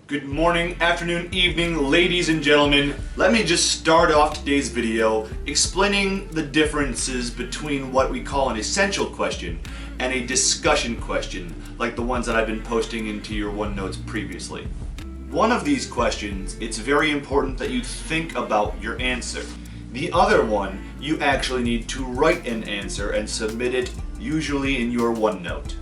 Good morning, afternoon, evening, ladies and gentlemen. Let me just start off today's video explaining the differences between what we call an essential question and a discussion question, like the ones that I've been posting into your OneNotes previously. One of these questions, it's very important that you think about your answer. The other one, you actually need to write an answer and submit it, usually in your OneNote.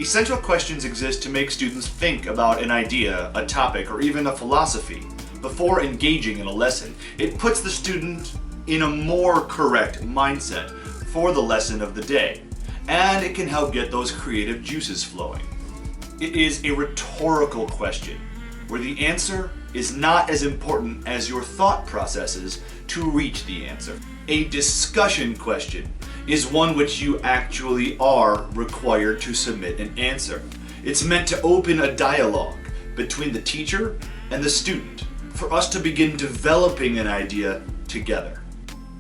Essential questions exist to make students think about an idea, a topic, or even a philosophy before engaging in a lesson. It puts the student in a more correct mindset for the lesson of the day, and it can help get those creative juices flowing. It is a rhetorical question, where the answer is not as important as your thought processes to reach the answer. A discussion question is one which you actually are required to submit an answer. It's meant to open a dialogue between the teacher and the student for us to begin developing an idea together.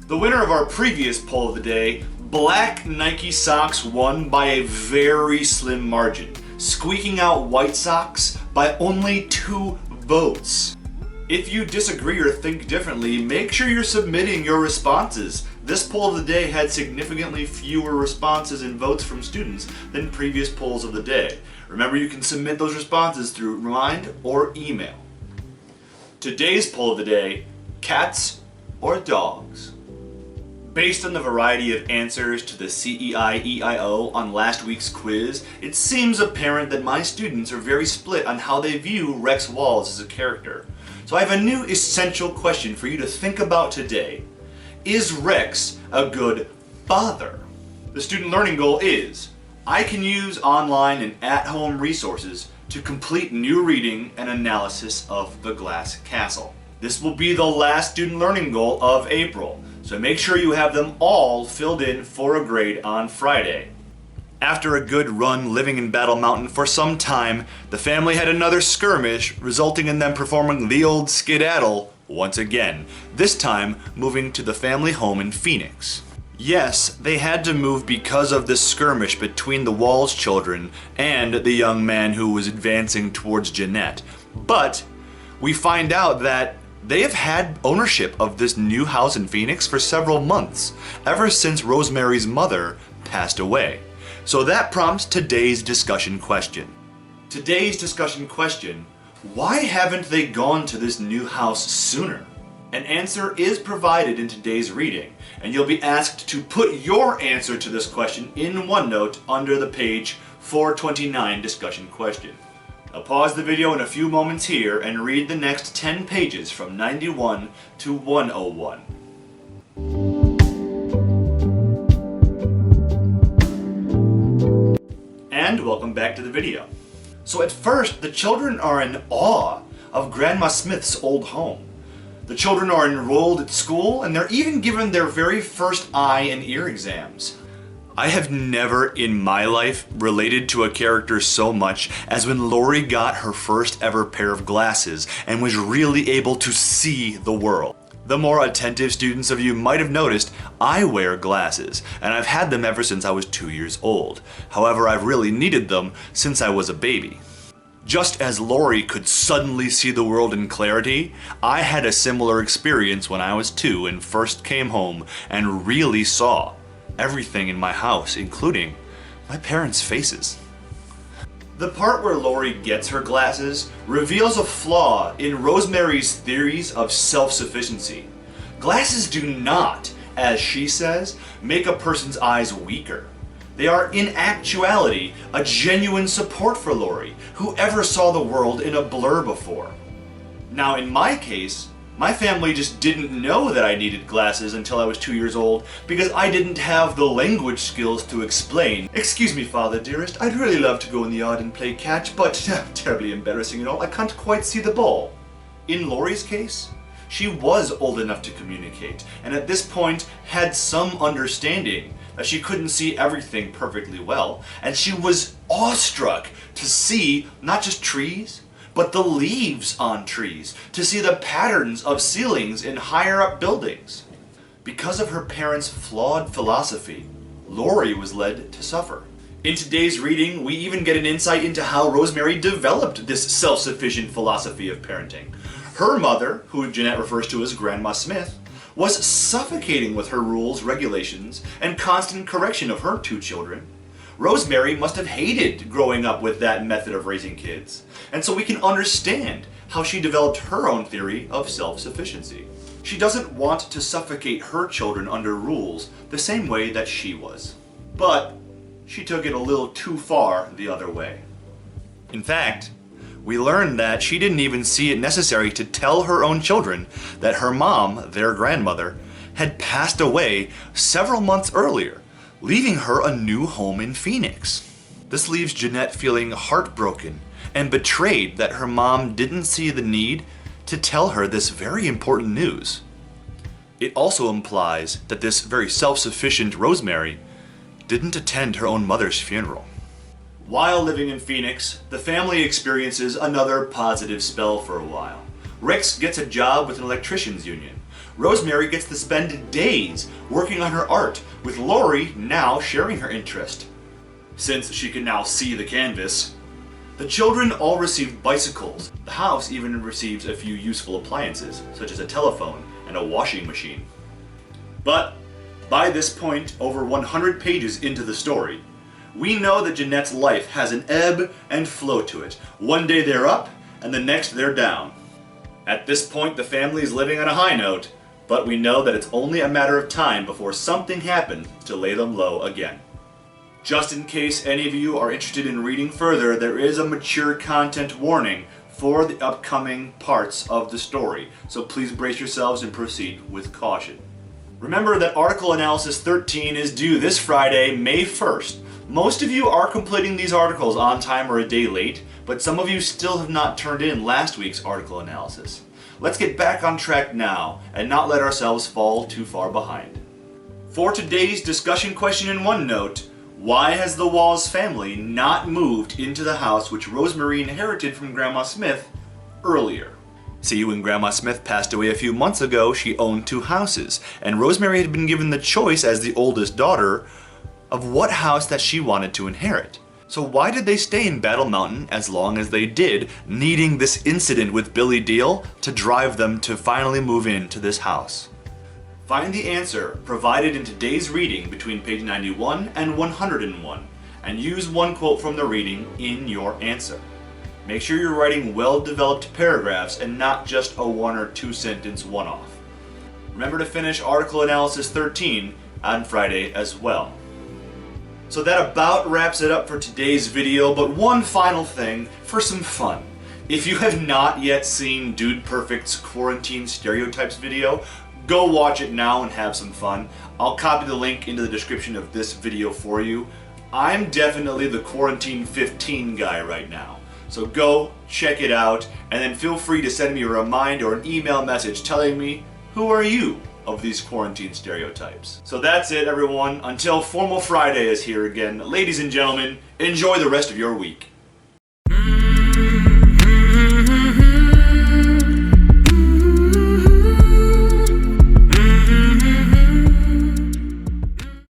The winner of our previous poll of the day, black Nike socks, won by a very slim margin, squeaking out white socks by only 2 votes. If you disagree or think differently, make sure you're submitting your responses. This poll of the day had significantly fewer responses and votes from students than previous polls of the day. Remember, you can submit those responses through Remind or email. Today's poll of the day, cats or dogs? Based on the variety of answers to the CEI-EIO on last week's quiz, it seems apparent that my students are very split on how they view Rex Walls as a character. So I have a new essential question for you to think about today. Is Rex a good father? The student learning goal is, I can use online and at-home resources to complete new reading and analysis of The Glass Castle. This will be the last student learning goal of April, so make sure you have them all filled in for a grade on Friday. After a good run living in Battle Mountain for some time, the family had another skirmish, resulting in them performing the old skedaddle once again, this time moving to the family home in Phoenix. Yes, they had to move because of this skirmish between the Walls children and the young man who was advancing towards Jeanette. But we find out that they have had ownership of this new house in Phoenix for several months, ever since Rosemary's mother passed away. So that prompts today's discussion question. Today's discussion question, why haven't they gone to this new house sooner? An answer is provided in today's reading, and you'll be asked to put your answer to this question in OneNote under the page 429 discussion question. I'll pause the video in a few moments here and read the next 10 pages from 91 to 101. And welcome back to the video. So at first, the children are in awe of Grandma Smith's old home. The children are enrolled at school, and they're even given their very first eye and ear exams. I have never in my life related to a character so much as when Lori got her first ever pair of glasses and was really able to see the world. The more attentive students of you might have noticed, I wear glasses, and I've had them ever since I was 2 years old. However, I've really needed them since I was a baby. Just as Lori could suddenly see the world in clarity, I had a similar experience when I was 2 and first came home and really saw everything in my house, including my parents' faces. The part where Lori gets her glasses reveals a flaw in Rosemary's theories of self-sufficiency. Glasses do not, as she says, make a person's eyes weaker. They are in actuality a genuine support for Lori, who ever saw the world in a blur before. Now in my case, my family just didn't know that I needed glasses until I was 2 years old because I didn't have the language skills to explain. Excuse me, father dearest, I'd really love to go in the yard and play catch, but terribly embarrassing and all, I can't quite see the ball. In Lori's case, she was old enough to communicate, and at this point had some understanding that she couldn't see everything perfectly well, and she was awestruck to see not just trees, but the leaves on trees, to see the patterns of ceilings in higher up buildings. Because of her parents' flawed philosophy, Lori was led to suffer. In today's reading, we even get an insight into how Rosemary developed this self-sufficient philosophy of parenting. Her mother, who Jeanette refers to as Grandma Smith, was suffocating with her rules, regulations, and constant correction of her two children. Rosemary must have hated growing up with that method of raising kids, and so we can understand how she developed her own theory of self-sufficiency. She doesn't want to suffocate her children under rules the same way that she was. But she took it a little too far the other way. In fact, we learned that she didn't even see it necessary to tell her own children that her mom, their grandmother, had passed away several months earlier, leaving her a new home in Phoenix. This leaves Jeanette feeling heartbroken and betrayed that her mom didn't see the need to tell her this very important news. It also implies that this very self-sufficient Rosemary didn't attend her own mother's funeral. While living in Phoenix, the family experiences another positive spell for a while. Rex gets a job with an electricians union. Rosemary gets to spend days working on her art, with Lori now sharing her interest, since she can now see the canvas. The children all receive bicycles. The house even receives a few useful appliances, such as a telephone and a washing machine. But by this point, over 100 pages into the story, we know that Jeanette's life has an ebb and flow to it. One day they're up, and the next they're down. At this point, the family is living on a high note, but we know that it's only a matter of time before something happens to lay them low again. Just in case any of you are interested in reading further, there is a mature content warning for the upcoming parts of the story, so please brace yourselves and proceed with caution. Remember that Article Analysis 13 is due this Friday, May 1st. Most of you are completing these articles on time or a day late, but some of you still have not turned in last week's article analysis. Let's get back on track now and not let ourselves fall too far behind. For today's discussion question in OneNote, why has the Walls family not moved into the house which Rosemary inherited from Grandma Smith earlier? See, when Grandma Smith passed away a few months ago, she owned two houses, and Rosemary had been given the choice as the oldest daughter of what house that she wanted to inherit. So why did they stay in Battle Mountain as long as they did, needing this incident with Billy Deal to drive them to finally move into this house? Find the answer provided in today's reading between page 91 and 101, and use one quote from the reading in your answer. Make sure you're writing well-developed paragraphs and not just a 1 or 2 sentence one-off. Remember to finish Article Analysis 13 on Friday as well. So that about wraps it up for today's video, but one final thing for some fun. If you have not yet seen Dude Perfect's Quarantine Stereotypes video, go watch it now and have some fun. I'll copy the link into the description of this video for you. I'm definitely the Quarantine 15 guy right now. So go check it out, and then feel free to send me a reminder or an email message telling me, who are you of these quarantine stereotypes? So that's it, everyone. Until Formal Friday is here again, ladies and gentlemen, enjoy the rest of your week.